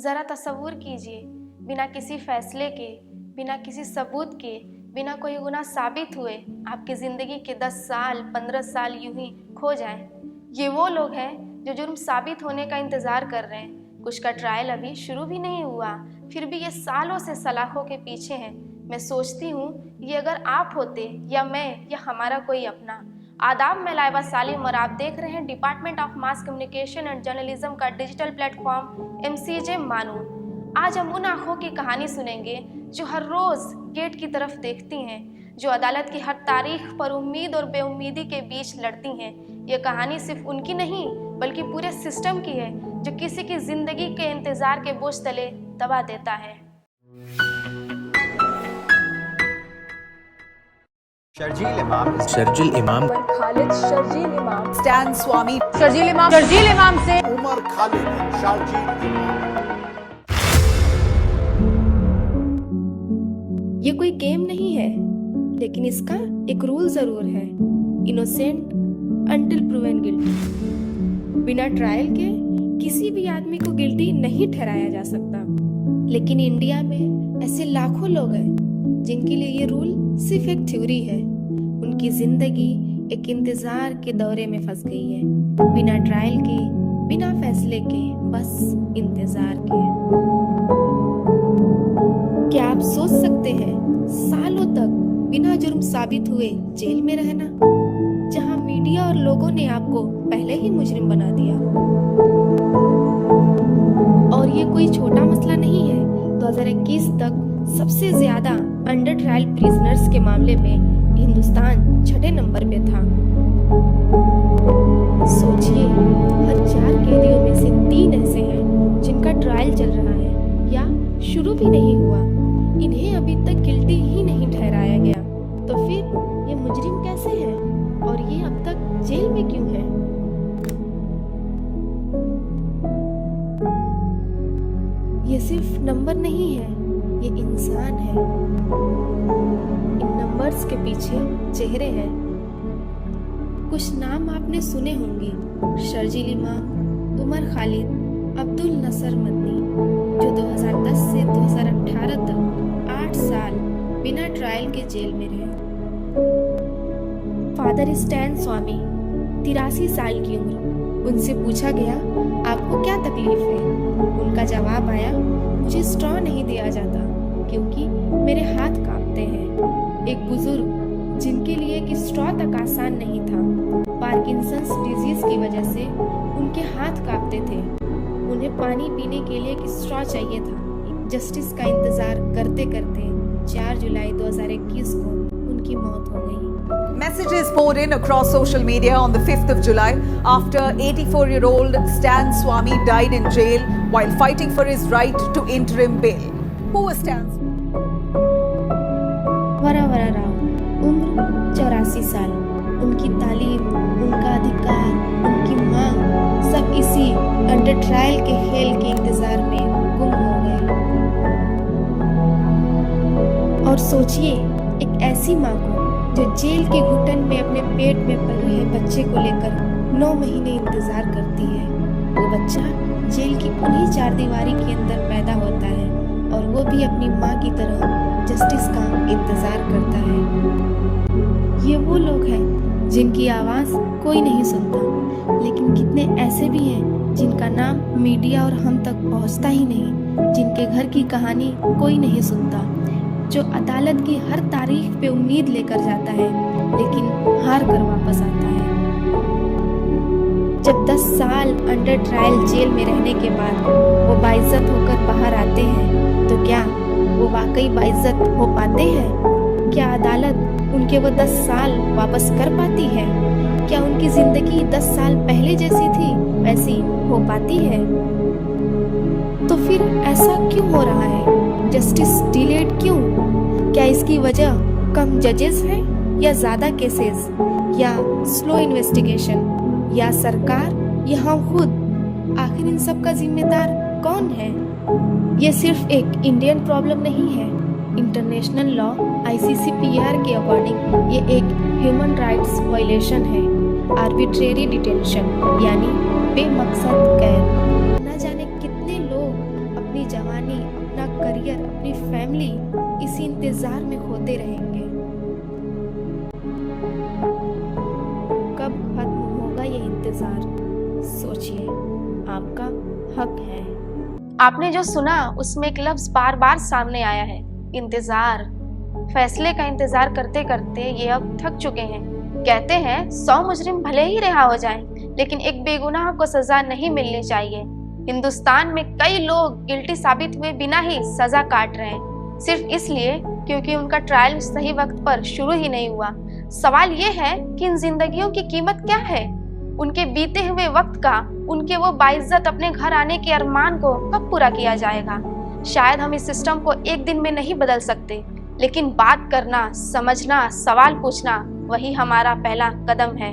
ज़रा तसव्वुर कीजिए, बिना किसी फैसले के, बिना किसी सबूत के, बिना कोई गुनाह साबित हुए आपकी ज़िंदगी के 10 साल 15 साल यूं ही खो जाएं। ये वो लोग हैं जो जुर्म साबित होने का इंतज़ार कर रहे हैं। कुछ का ट्रायल अभी शुरू भी नहीं हुआ, फिर भी ये सालों से सलाखों के पीछे हैं। मैं सोचती हूँ ये अगर आप होते या मैं या हमारा कोई अपना। आदाब, मैं लाइबा सालिम और आप देख रहे हैं department of mass communication and journalism का डिजिटल प्लेटफॉर्म MCJ मानू। आज हम उन आँखों की कहानी सुनेंगे जो हर रोज़ गेट की तरफ देखती हैं, जो अदालत की हर तारीख पर उम्मीद और बेउम्मीदी के बीच लड़ती हैं। ये कहानी सिर्फ उनकी नहीं बल्कि पूरे सिस्टम की है जो किसी की ज़िंदगी के इंतज़ार के बोझ तले दबा देता है। शर्जील इमाम, उमर खालिद, शर्जील इमाम, स्टैन स्वामी, शर्जील इमाम से उमर खालिद, शर्जील इमाम। ये कोई गेम नहीं है, लेकिन इसका एक रूल जरूर है, इनोसेंट अंटिल प्रूवन गिल्टी। बिना ट्रायल के किसी भी आदमी को गिल्टी नहीं ठहराया जा सकता। लेकिन इंडिया में ऐसे लाखों लोग हैं जिनके लिए ये रूल सिर्फ एक थ्योरी है। उनकी जिंदगी एक इंतजार के दौरे में फंस गई है, बिना ट्रायल के, बिना फैसले के, बस इंतजार के। क्या आप सोच सकते हैं सालों तक बिना जुर्म साबित हुए जेल में रहना, जहां मीडिया और लोगों ने आपको पहले ही मुजरिम बना दिया? और ये कोई छोटा मसला नहीं है। 2021 तक सबसे ज्यादा अंडर ट्रायल प्रिजनर्स के मामले में हिंदुस्तान 6ठे नंबर पे था। सोचिए, हर 4 कैदियों में से 3 ऐसे हैं जिनका ट्रायल चल रहा है या शुरू भी नहीं हुआ। इन्हें अभी तक गिल्टी ही नहीं ठहराया गया। तो फिर ये मुजरिम कैसे हैं और ये अब तक जेल में क्यों हैं? ये सिर्फ नंबर नहीं है, ये इंसान है। इन नंबर्स के पीछे चेहरे हैं। कुछ नाम आपने सुने होंगे, शर्जील इमाम, उमर खालिद, अब्दुल नसर मदनी, जो 2010 से 2018 तक 8 साल बिना ट्रायल के जेल में रहे। फादर स्टैन स्वामी, 83 साल की उम्र। उनसे पूछा गया, आपको क्या तकलीफ है? उनका जवाब आया, मुझे स्ट्रॉ नहीं दिया जाता क्योंकि मेरे हाथ कांपते हैं। एक बुजुर्ग जिनके लिए एक स्ट्रॉ तक आसान नहीं था, पार्किंसंस डिजीज की वजह से उनके हाथ कांपते थे। उन्हें पानी पीने के लिए एक स्ट्रॉ चाहिए था। जस्टिस का इंतजार करते करते 4 जुलाई 2021 को उनकी मौत हो गई। Messages poured in across social media on the 5th of July after 84-year-old Stan Swamy died in jail while fighting for his right to interim bail. Who was Stan? वरा राव, उम्र 84 साल। उनकी तालीम, उनका अधिकार, उनकी मांग सब इसी अंडर ट्रायल के खेल के इंतजार में गुम हो गए। और सोचिए, एक ऐसी माँ को जो जेल के घुटन में अपने पेट में पल रहे बच्चे को लेकर 9 महीने इंतजार करती है। वो बच्चा जेल की उन्हीं 4 दीवारी के अंदर पैदा होता है और वो भी अपनी माँ की तरह जस्टिस का इंतजार करता है। ये वो लोग हैं जिनकी आवाज़ कोई नहीं सुनता, लेकिन कितने ऐसे भी हैं जिनका नाम मीडिया और हम तक पहुंचता ही नहीं, जिनके घर की कहानी कोई नहीं सुनता, जो अदालत की हर तारीख पे उम्मीद लेकर जाता है लेकिन हार कर वापस आता है। जब 10 साल अंडर ट्रायल जेल में रहने के बाद वो बाइज्जत होकर बाहर आते हैं, तो क्या वो वाकई बाइज्जत हो पाते हैं? क्या अदालत उनके वो 10 साल वापस कर पाती है? क्या उनकी जिंदगी 10 साल पहले जैसी थी वैसी हो पाती है? तो फिर ऐसा क्यों हो रहा है? जस्टिस डिलेड क्यों? क्या इसकी वजह कम जजेस हैं या ज़्यादा केसेस, या स्लो इन्वेस्टिगेशन, या सरकार, या हम खुद? आखिर इन सब का जिम्मेदार कौन है? ये सिर्फ एक इंडियन प्रॉब्लम नहीं है। इंटरनेशनल लॉ ICCPR के अकॉर्डिंग ये एक ह्यूमन राइट्स वायलेशन है। आर्बिट्रेरी डिटेंशन यानी बेमकसद कैद। न जाने कितने लोग अपनी करियर, अपनी फैमिली इसी इंतजार में खोते रहेंगे। कब खत्म होगा ये इंतजार? सोचिए, आपका हक है। आपने जो सुना उसमें एक लफ्ज बार बार सामने आया है, इंतजार। फैसले का इंतजार करते करते ये अब थक चुके हैं। कहते हैं 100 मुजरिम भले ही रिहा हो जाएं, लेकिन एक बेगुनाह को सजा नहीं मिलनी चाहिए। हिंदुस्तान में कई लोग गिल्टी साबित हुए बिना ही सजा काट रहे हैं, सिर्फ इसलिए क्योंकि उनका ट्रायल सही वक्त पर शुरू ही नहीं हुआ। सवाल ये है कि इन जिंदगियों की कीमत क्या है? उनके बीते हुए वक्त का, उनके वो बाइज्जत अपने घर आने के अरमान को कब पूरा किया जाएगा? शायद हम इस सिस्टम को एक दिन में नहीं बदल सकते, लेकिन बात करना, समझना, सवाल पूछना, वही हमारा पहला कदम है।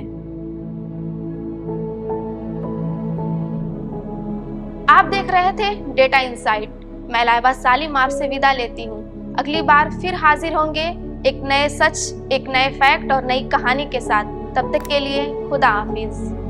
आप देख रहे थे डेटा इनसाइट। मैं लाइबा सालिम आपसे विदा लेती हूँ। अगली बार फिर हाजिर होंगे एक नए सच, एक नए फैक्ट और नई कहानी के साथ। तब तक के लिए खुदा हाफिज।